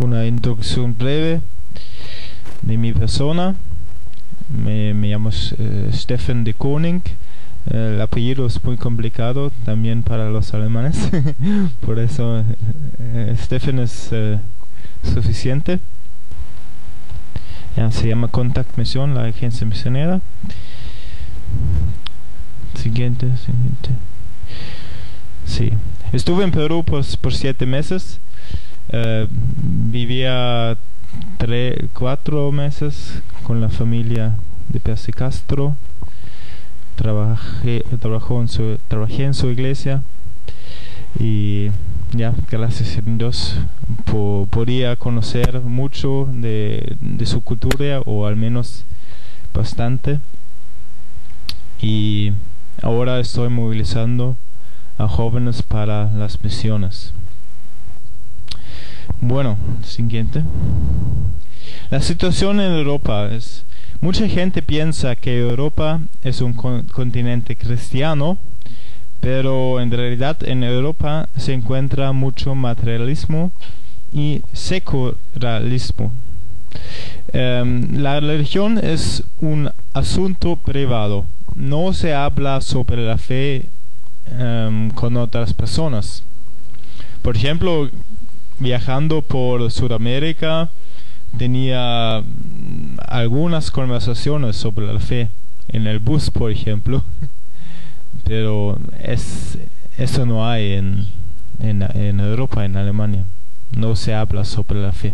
Una introducción breve de mi persona. Me llamo Stefan de Koning. El apellido es muy complicado también para los alemanes. Por eso Stefan es suficiente. Ya, se llama Contact Mission, la agencia misionera. Siguiente. Sí. Estuve en Perú por 7 meses. Vivía 4 meses con la familia de Percy Castro. Trabajé en su iglesia y ya, gracias a Dios podía conocer mucho de su cultura, o al menos bastante, y ahora estoy movilizando a jóvenes para las misiones. Bueno, siguiente. La situación en Europa es... Mucha gente piensa que Europa es un continente cristiano, pero en realidad en Europa se encuentra mucho materialismo y secularismo. La religión es un asunto privado. No se habla sobre la fe con otras personas. Por ejemplo, viajando por Sudamérica, tenía algunas conversaciones sobre la fe en el bus, por ejemplo, pero eso no hay en Europa, en Alemania. No se habla sobre la fe.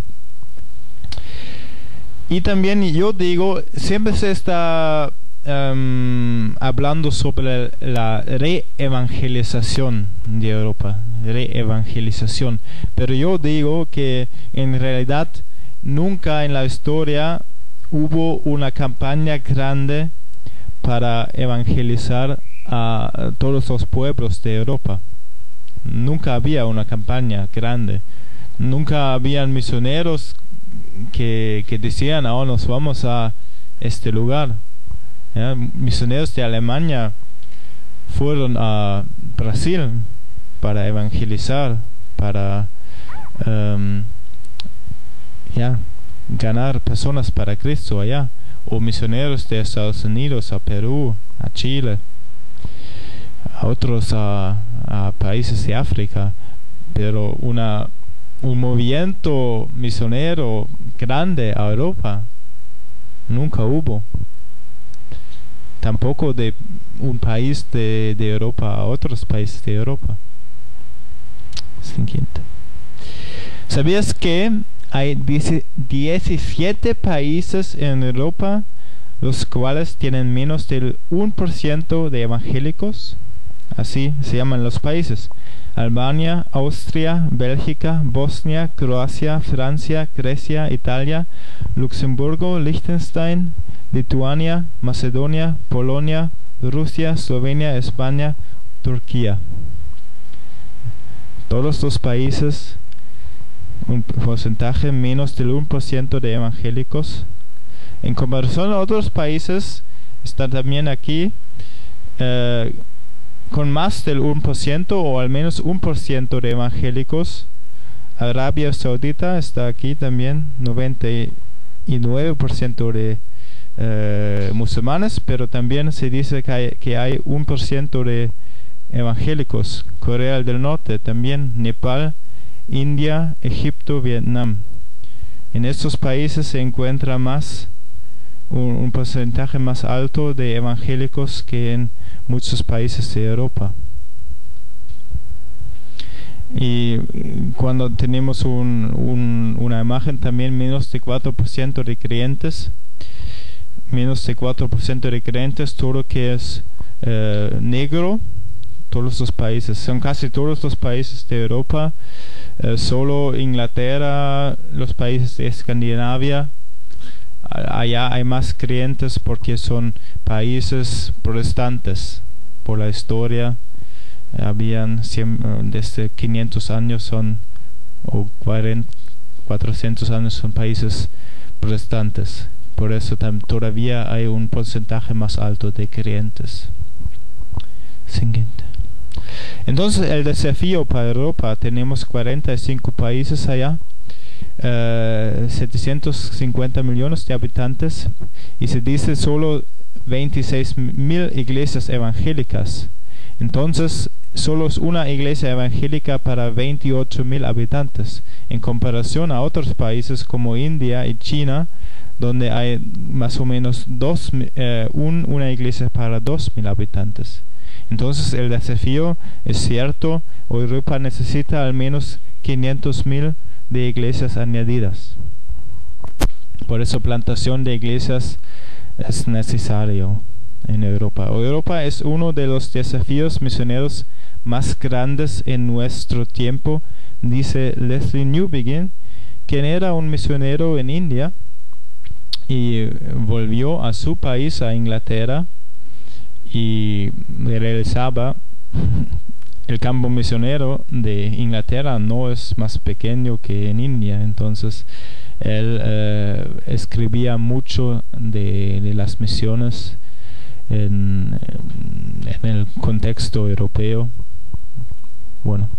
Y también yo digo, siempre se está hablando sobre la reevangelización de Europa, reevangelización, pero yo digo que en realidad nunca en la historia hubo una campaña grande para evangelizar a todos los pueblos de Europa. Nunca había una campaña grande. Nunca habían misioneros que decían, oh, nos vamos a este lugar. ¿Ya? Misioneros de Alemania fueron a Brasil para evangelizar, para ganar personas para Cristo allá, o misioneros de Estados Unidos a Perú, a Chile, a otros a países de África, pero un movimiento misionero grande a Europa nunca hubo. Tampoco de un país de Europa a otros países de Europa. Siguiente. ¿Sabías que hay 17 países en Europa los cuales tienen menos del 1% de evangélicos? Así se llaman los países: Albania, Austria, Bélgica, Bosnia, Croacia, Francia, Grecia, Italia, Luxemburgo, Liechtenstein, Lituania, Macedonia, Polonia, Rusia, Eslovenia, España, Turquía. Todos los países, un porcentaje menos del 1% de evangélicos. En comparación a otros países, está también aquí con más del 1% o al menos 1% de evangélicos. Arabia Saudita está aquí también, 99% de musulmanes, pero también se dice que hay 1% de evangélicos. Corea del Norte también, Nepal, India, Egipto, Vietnam. En estos países se encuentra un porcentaje más alto de evangélicos que en muchos países de Europa. Y cuando tenemos una imagen también, menos de 4% de creyentes, todo lo que es negro. Todos los países, son casi todos los países de Europa, solo Inglaterra, los países de Escandinavia, allá hay más creyentes porque son países protestantes. Por la historia, habían desde 500 años o 400 años son países protestantes. Por eso todavía hay un porcentaje más alto de creyentes. Siguiente. Entonces el desafío para Europa, tenemos 45 países allá. 750 millones de habitantes y se dice solo 26.000 iglesias evangélicas. Entonces, solo es una iglesia evangélica para 28.000 habitantes, en comparación a otros países como India y China, donde hay más o menos una iglesia para 2.000 habitantes. Entonces, el desafío es cierto, Europa necesita al menos 500.000 de iglesias añadidas. Por eso plantación de iglesias es necesario en Europa. Europa es uno de los desafíos misioneros más grandes en nuestro tiempo, dice Leslie Newbigin, quien era un misionero en India y volvió a su país, a Inglaterra, y realizaba el campo misionero de Inglaterra no es más pequeño que en India. Entonces él escribía mucho de las misiones en el contexto europeo. Bueno,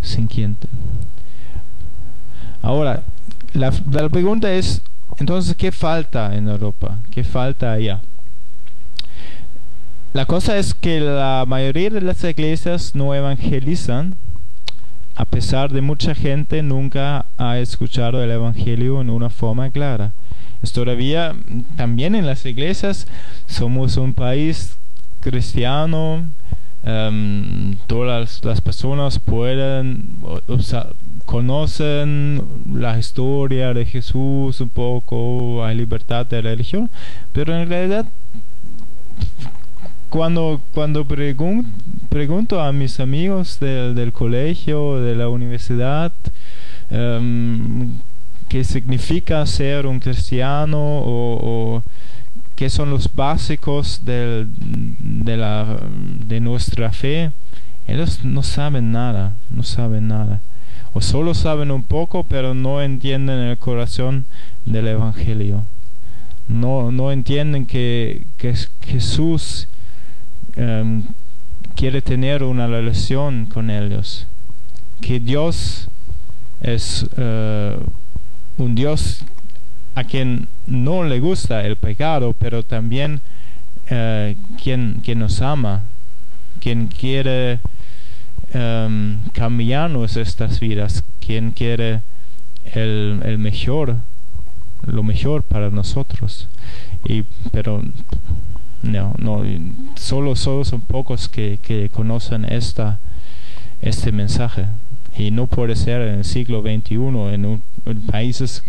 siguiente. Ahora, la pregunta es, entonces, ¿qué falta en Europa? ¿Qué falta allá? La cosa es que la mayoría de las iglesias no evangelizan, a pesar de mucha gente nunca ha escuchado el evangelio en una forma clara. Es todavía, también en las iglesias, somos un país cristiano, todas las personas conocen la historia de Jesús un poco, hay libertad de religión, pero en realidad cuando pregunto a mis amigos del colegio, de la universidad, qué significa ser un cristiano o qué son los básicos de nuestra fe, ellos no saben nada, o solo saben un poco, pero no entienden el corazón del evangelio. No entienden que Jesús quiere tener una relación con ellos, que Dios es un Dios a quien no le gusta el pecado, pero también quien nos ama, quien quiere cambiarnos estas vidas, quien quiere lo mejor para nosotros. Pero no, solo son pocos que conocen este mensaje, y no puede ser en el siglo XXI en países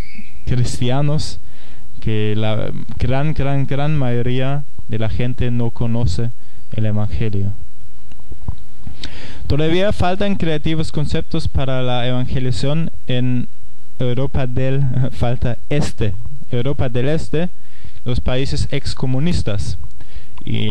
cristianos que la gran mayoría de la gente no conoce el evangelio. Todavía faltan creativos conceptos para la evangelización en Europa del Este, los países excomunistas. Y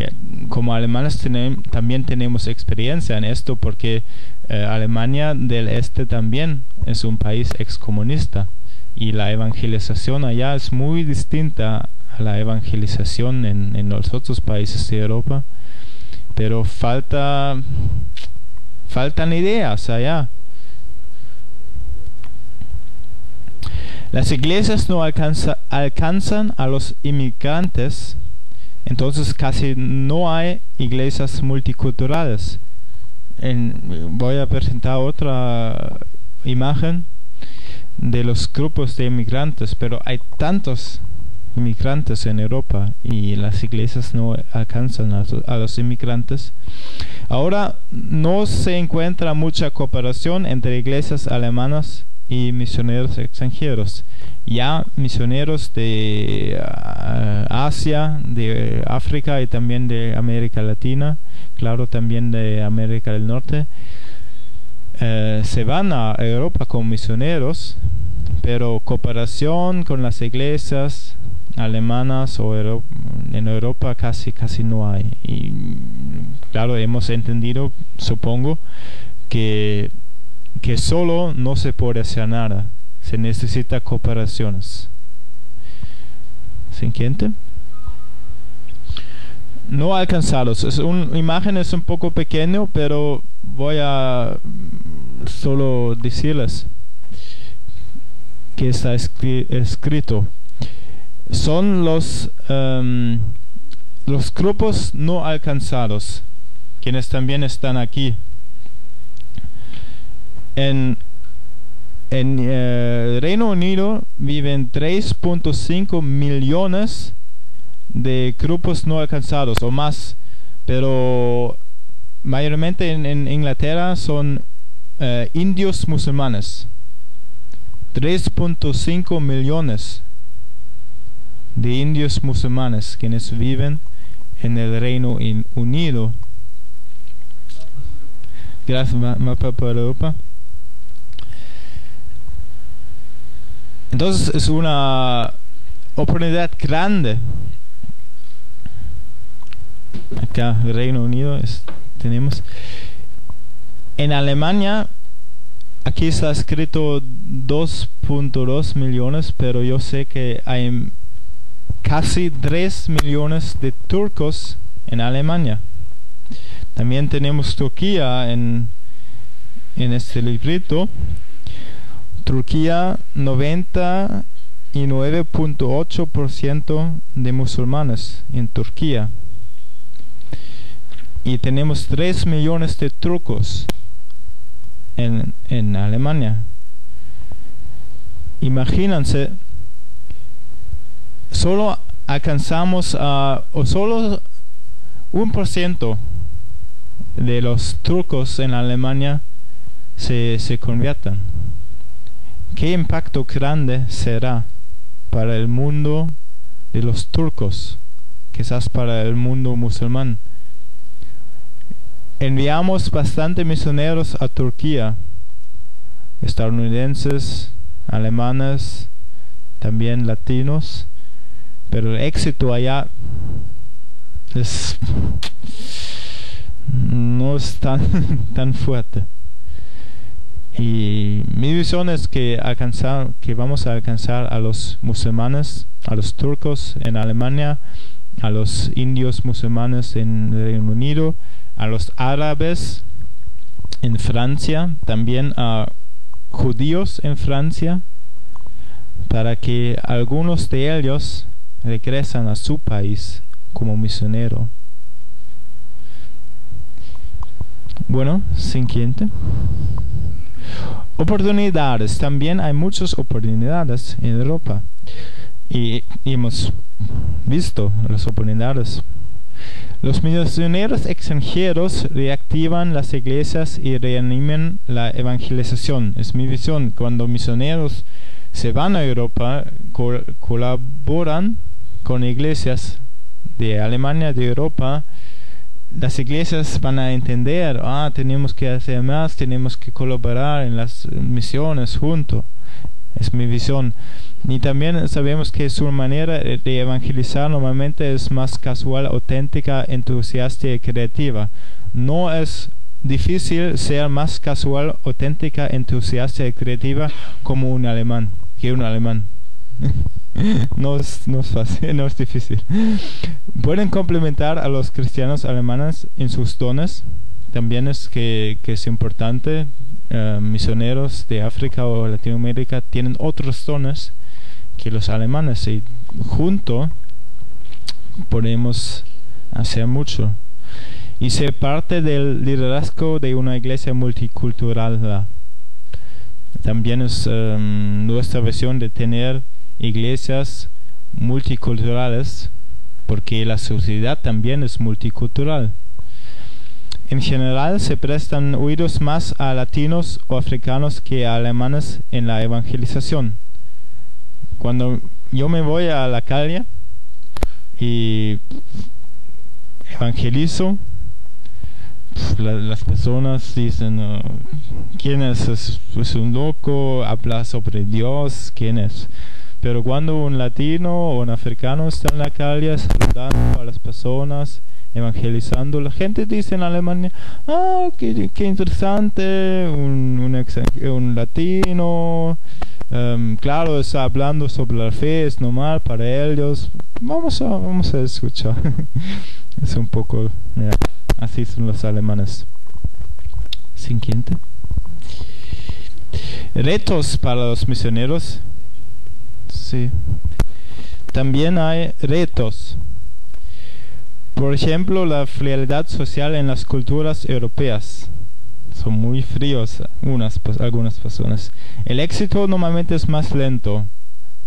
como alemanes también tenemos experiencia en esto, porque Alemania del Este también es un país excomunista, y la evangelización allá es muy distinta a la evangelización en los otros países de Europa, pero faltan ideas allá. Las iglesias no alcanzan a los inmigrantes, entonces casi no hay iglesias multiculturales. Voy a presentar otra imagen de los grupos de inmigrantes, pero hay tantos inmigrantes en Europa y las iglesias no alcanzan a los inmigrantes. Ahora no se encuentra mucha cooperación entre iglesias alemanas y misioneros extranjeros. Ya misioneros de Asia, de África y también de América Latina, claro, también de América del Norte, se van a Europa como misioneros, pero cooperación con las iglesias alemanas en Europa casi no hay. Y claro, hemos entendido, supongo, que solo no se puede hacer nada, se necesita cooperaciones. ¿Siguiente? No alcanzados. Imagen es un poco pequeño, pero voy a solo decirles que está escrito. Son los grupos no alcanzados, quienes también están aquí. En Reino Unido viven 3.5 millones de grupos no alcanzados o más, pero mayormente en Inglaterra son indios musulmanes. 3.5 millones de indios musulmanes quienes viven en el Reino Unido. Gracias, mapa para Europa. Entonces es una oportunidad grande. Acá Reino Unido tenemos. En Alemania, aquí está escrito 2.2 millones, pero yo sé que hay casi 3 millones de turcos en Alemania. También tenemos Turquía en este librito. Turquía, 99.8% de musulmanes en Turquía. Y tenemos 3 millones de turcos en Alemania. Imagínense, solo alcanzamos o solo 1% de los turcos en Alemania se conviertan. ¿Qué impacto grande será para el mundo de los turcos? Quizás para el mundo musulmán. Enviamos bastante misioneros a Turquía, estadounidenses, alemanes, también latinos, pero el éxito allá no es tan fuerte. Y mi visión es que vamos a alcanzar a los musulmanes, a los turcos en Alemania, a los indios musulmanes en el Reino Unido, a los árabes en Francia, también a judíos en Francia, para que algunos de ellos regresan a su país como misionero. Bueno, siguiente. Oportunidades. También hay muchas oportunidades en Europa y hemos visto las oportunidades. Los misioneros extranjeros reactivan las iglesias y reaniman la evangelización. Es mi visión. Cuando misioneros se van a Europa, colaboran con iglesias de Alemania, de Europa. Las iglesias van a entender, tenemos que hacer más, tenemos que colaborar en las misiones juntos. Es mi visión. Y también sabemos que su manera de evangelizar normalmente es más casual, auténtica, entusiasta y creativa. No es difícil ser más casual, auténtica, entusiasta y creativa como un alemán, que un alemán. No es fácil, no es difícil. Pueden complementar a los cristianos alemanes en sus dones. También es que es importante. Misioneros de África o Latinoamérica tienen otros dones que los alemanes, y juntos podemos hacer mucho y ser parte del liderazgo de una iglesia multicultural. También es nuestra visión de tener iglesias multiculturales, porque la sociedad también es multicultural. En general se prestan oídos más a latinos o africanos que a alemanes en la evangelización. Cuando yo me voy a la calle y evangelizo, las personas dicen, ¿quién es? Es un loco, habla sobre Dios, ¿quién es? Pero cuando un latino o un africano está en la calle saludando a las personas, evangelizando, la gente dice en Alemania, qué interesante, un latino, claro, está hablando sobre la fe, es normal para ellos, vamos a escuchar. Es un poco, mira, así son los alemanes. Siguiente. Retos para los misioneros Sí. También hay retos. Por ejemplo, la frialdad social en las culturas europeas. Son muy fríos algunas personas. El éxito normalmente es más lento.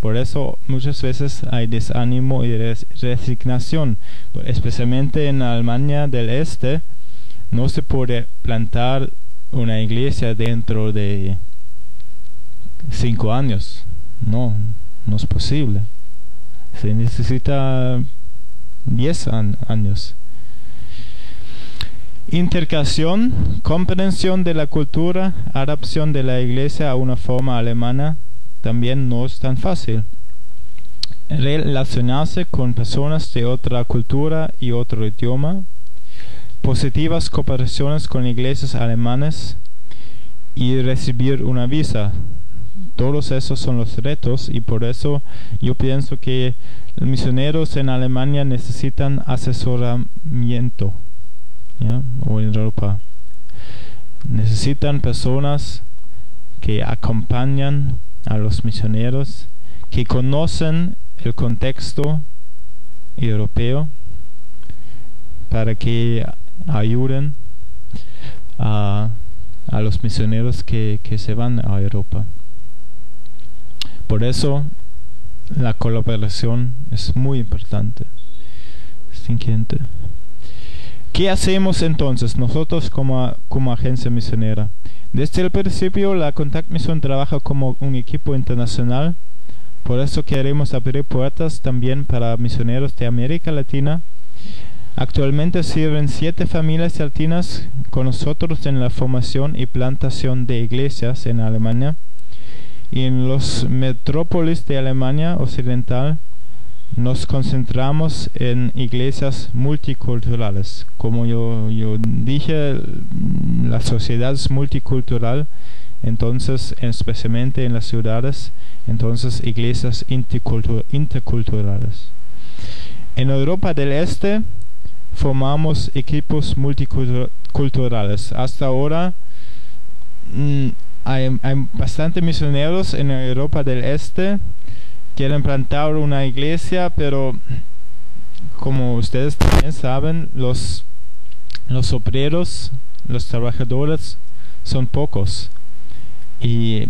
Por eso muchas veces hay desánimo y resignación. Especialmente en Alemania del Este, no se puede plantar una iglesia dentro de 5 años. No es posible. Se necesita 10 años. Integración, comprensión de la cultura, adaptación de la iglesia a una forma alemana también no es tan fácil. Relacionarse con personas de otra cultura y otro idioma, positivas cooperaciones con iglesias alemanas y recibir una visa. Todos esos son los retos y por eso yo pienso que los misioneros en Alemania necesitan asesoramiento, ¿ya? O en Europa necesitan personas que acompañan a los misioneros, que conocen el contexto europeo para que ayuden a los misioneros que se van a Europa. Por eso la colaboración es muy importante. Siguiente. ¿Qué hacemos entonces nosotros como agencia misionera? Desde el principio la Contact Mission trabaja como un equipo internacional. Por eso queremos abrir puertas también para misioneros de América Latina. Actualmente sirven 7 familias latinas con nosotros en la formación y plantación de iglesias en Alemania. Y en los metrópolis de Alemania Occidental nos concentramos en iglesias multiculturales. Como yo dije, la sociedad es multicultural, entonces especialmente en las ciudades, entonces iglesias interculturales. En Europa del Este formamos equipos multiculturales. Hasta ahora hay bastantes misioneros en Europa del Este. Quieren plantar una iglesia, pero como ustedes también saben, los obreros, los trabajadores son pocos. Y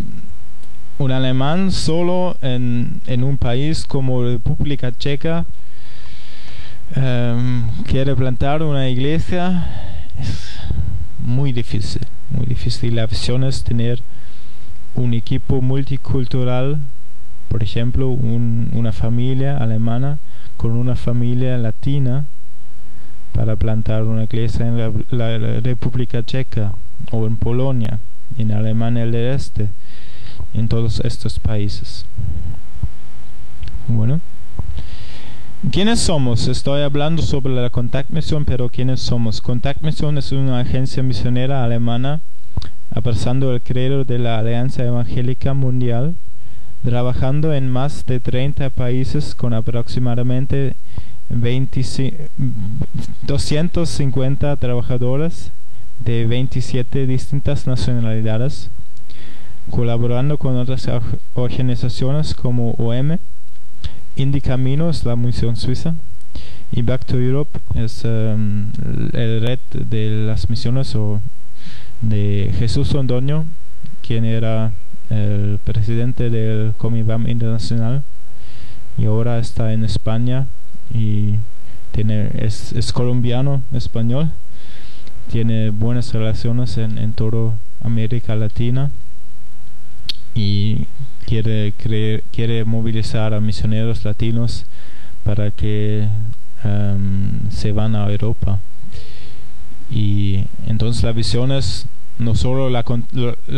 un alemán solo en un país como República Checa quiere plantar una iglesia, es muy difícil. La visión es tener un equipo multicultural, por ejemplo, una familia alemana con una familia latina para plantar una iglesia en la República Checa o en Polonia, en Alemania del Este, en todos estos países. Bueno, ¿quiénes somos? Estoy hablando sobre la Contact Mission, pero ¿quiénes somos? Contact Mission es una agencia misionera alemana abrazando el credo de la Alianza Evangélica Mundial, trabajando en más de 30 países con aproximadamente 250 trabajadores de 27 distintas nacionalidades, colaborando con otras organizaciones como OM, Indie Camino es la misión suiza y Back to Europe es el red de las misiones de Jesús Londoño, quien era el presidente del Comibam Internacional y ahora está en España y es colombiano español, tiene buenas relaciones en toda América Latina y quiere movilizar a misioneros latinos para que se van a Europa. Y entonces la visión es no solo la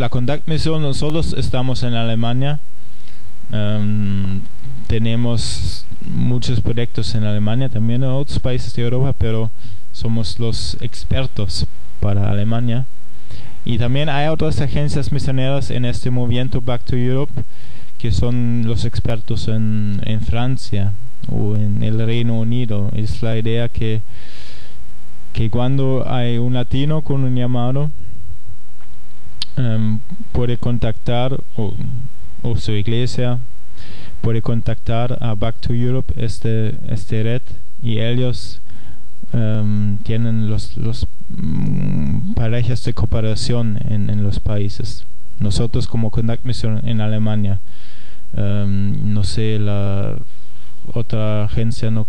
Contact Mission. Nosotros estamos en Alemania, tenemos muchos proyectos en Alemania, también en otros países de Europa, pero somos los expertos para Alemania. Y también hay otras agencias misioneras en este movimiento Back to Europe que son los expertos en Francia o en el Reino Unido. Es la idea que cuando hay un latino con un llamado, puede contactar o su iglesia puede contactar a Back to Europe, este red, y ellos tienen los parejas de cooperación en los países. Nosotros como Contact Mission en Alemania, no sé, la otra agencia, no,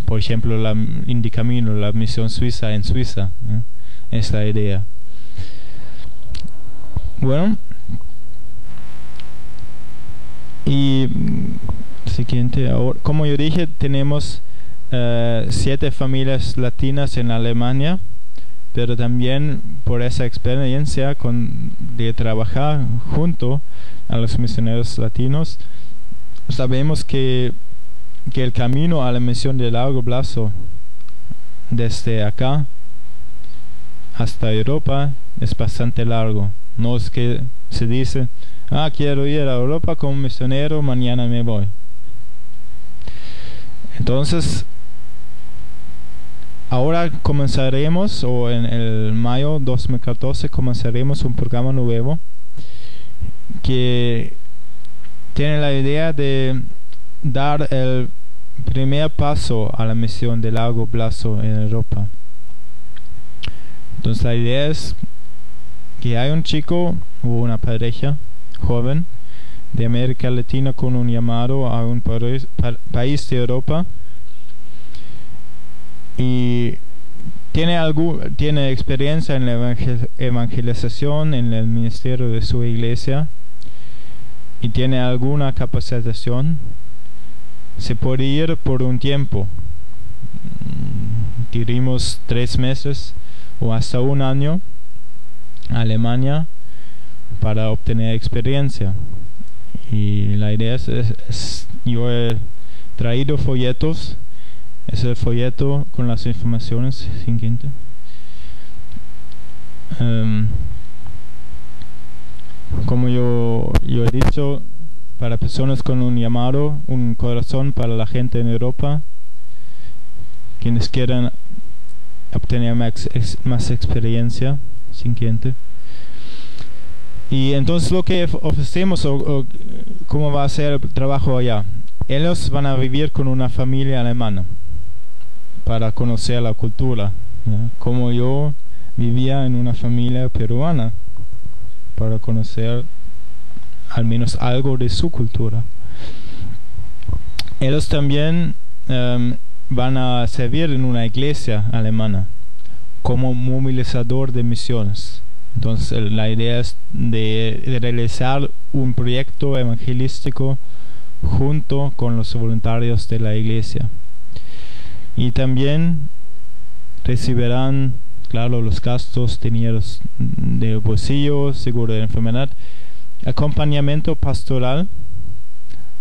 por ejemplo la Indicamino, la misión suiza en Suiza, es la idea. Bueno, y siguiente, ahora, como yo dije, tenemos 7 familias latinas en Alemania, pero también por esa experiencia de trabajar junto a los misioneros latinos, sabemos que el camino a la misión de largo plazo desde acá hasta Europa es bastante largo. No es que se dice, quiero ir a Europa como misionero, mañana me voy. Entonces, ahora comenzaremos, o en el mayo 2014 comenzaremos un programa nuevo que tiene la idea de dar el primer paso a la misión de largo plazo en Europa. Entonces la idea es que hay un chico o una pareja joven de América Latina con un llamado a un país de Europa y tiene experiencia en la evangelización en el ministerio de su iglesia y tiene alguna capacitación. Se puede ir por un tiempo, diríamos 3 meses o hasta un año a Alemania para obtener experiencia. Y la idea es yo he traído folletos. Es el folleto con las informaciones siguiente. Como yo he dicho, para personas con un llamado, un corazón para la gente en Europa, quienes quieran obtener más experiencia, siguiente. Y entonces lo que ofrecemos o cómo va a ser el trabajo allá. Ellos van a vivir con una familia alemana para conocer la cultura, ¿ya? Como yo vivía en una familia peruana, para conocer al menos algo de su cultura. Ellos también van a servir en una iglesia alemana como movilizador de misiones. Entonces la idea es de realizar un proyecto evangelístico junto con los voluntarios de la iglesia. Y también recibirán, claro, los gastos, dineros de bolsillo, seguro de enfermedad, acompañamiento pastoral.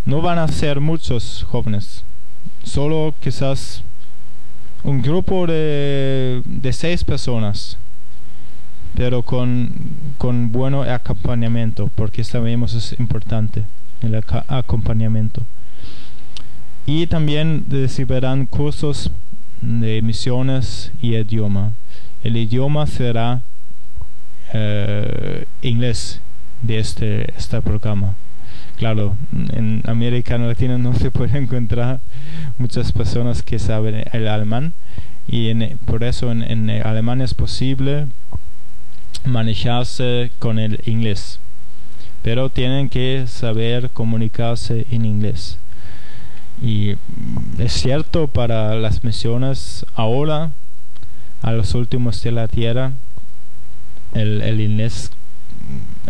No van a ser muchos jóvenes, solo quizás un grupo de 6 personas, pero con buen acompañamiento, porque sabemos es importante el acompañamiento. Y también recibirán cursos de misiones y idioma. El idioma será inglés de este programa. Claro, en América Latina no se puede encontrar muchas personas que saben el alemán, y por eso en alemán es posible manejarse con el inglés, pero tienen que saber comunicarse en inglés. Y es cierto, para las misiones ahora, a los últimos de la tierra, el inglés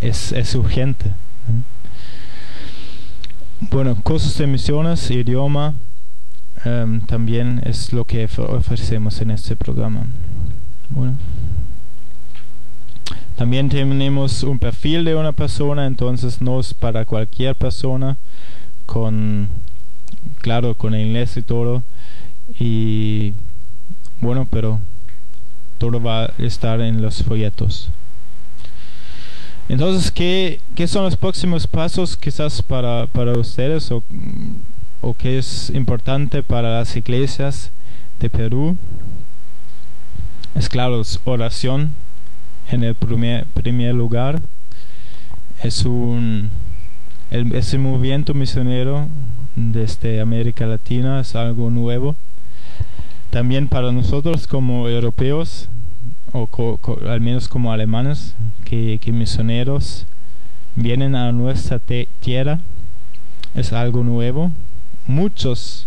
es urgente. Bueno, cursos de misiones, idioma, también es lo que ofrecemos en este programa. Bueno, también tenemos un perfil de una persona, entonces no es para cualquier persona, claro, con el inglés y todo. Y bueno, pero todo va a estar en los folletos. Entonces, ¿qué son los próximos pasos quizás para ustedes, o qué es importante para las iglesias de Perú? Es claro, es oración en el primer lugar. Es ese movimiento misionero desde América Latina, es algo nuevo. También para nosotros como europeos, o al menos como alemanes, que misioneros vienen a nuestra tierra, es algo nuevo. Muchos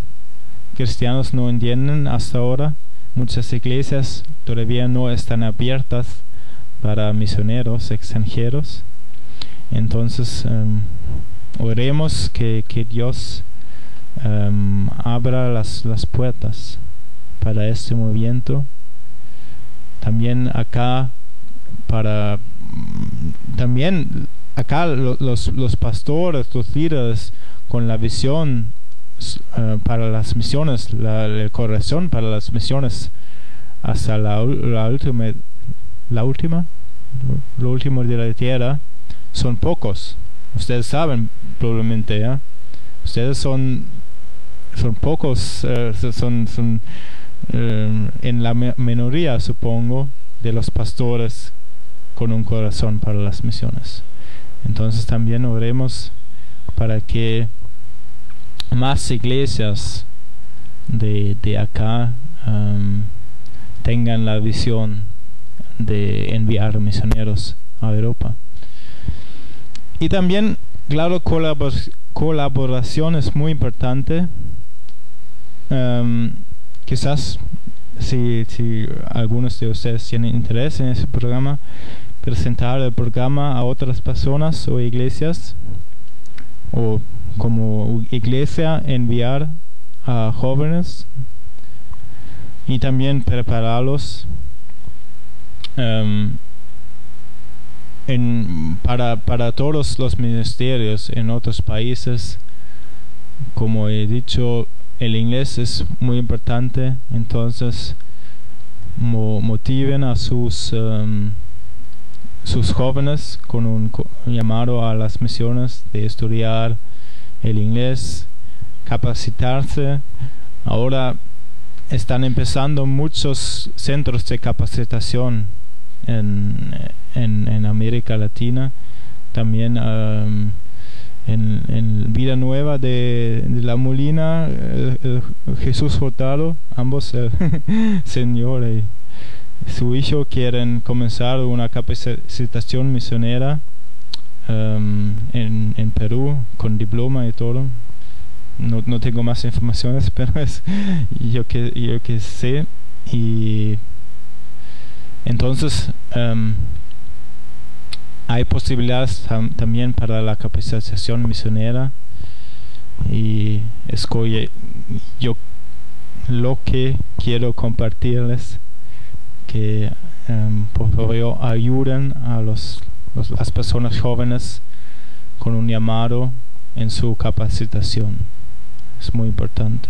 cristianos no entienden hasta ahora. Muchas iglesias todavía no están abiertas para misioneros extranjeros. Entonces oremos que Dios abra las puertas para este movimiento. También acá los pastores, los líderes con la visión para las misiones, el corazón para las misiones hasta lo último de la tierra, son pocos. Ustedes saben probablemente, ¿eh? Ustedes son pocos, en la minoría, supongo, de los pastores con un corazón para las misiones. Entonces también oremos para que más iglesias de acá tengan la visión de enviar misioneros a Europa. Y también, claro, colaboración es muy importante. Quizás si algunos de ustedes tienen interés en ese programa, presentar el programa a otras personas o iglesias, o como iglesia enviar a jóvenes y también prepararlos para todos los ministerios en otros países. Como he dicho, el inglés es muy importante, entonces motiven a sus jóvenes con un llamado a las misiones de estudiar el inglés, capacitarse. Ahora están empezando muchos centros de capacitación en América Latina, también en Vida Nueva de La Molina, Jesús Hurtado, ambos el señor y su hijo quieren comenzar una capacitación misionera en Perú con diploma y todo. No tengo más informaciones, pero es yo que sé. Y entonces hay posibilidades también para la capacitación misionera, y yo lo que quiero compartirles, que por favor ayuden a las personas jóvenes con un llamado en su capacitación. Es muy importante.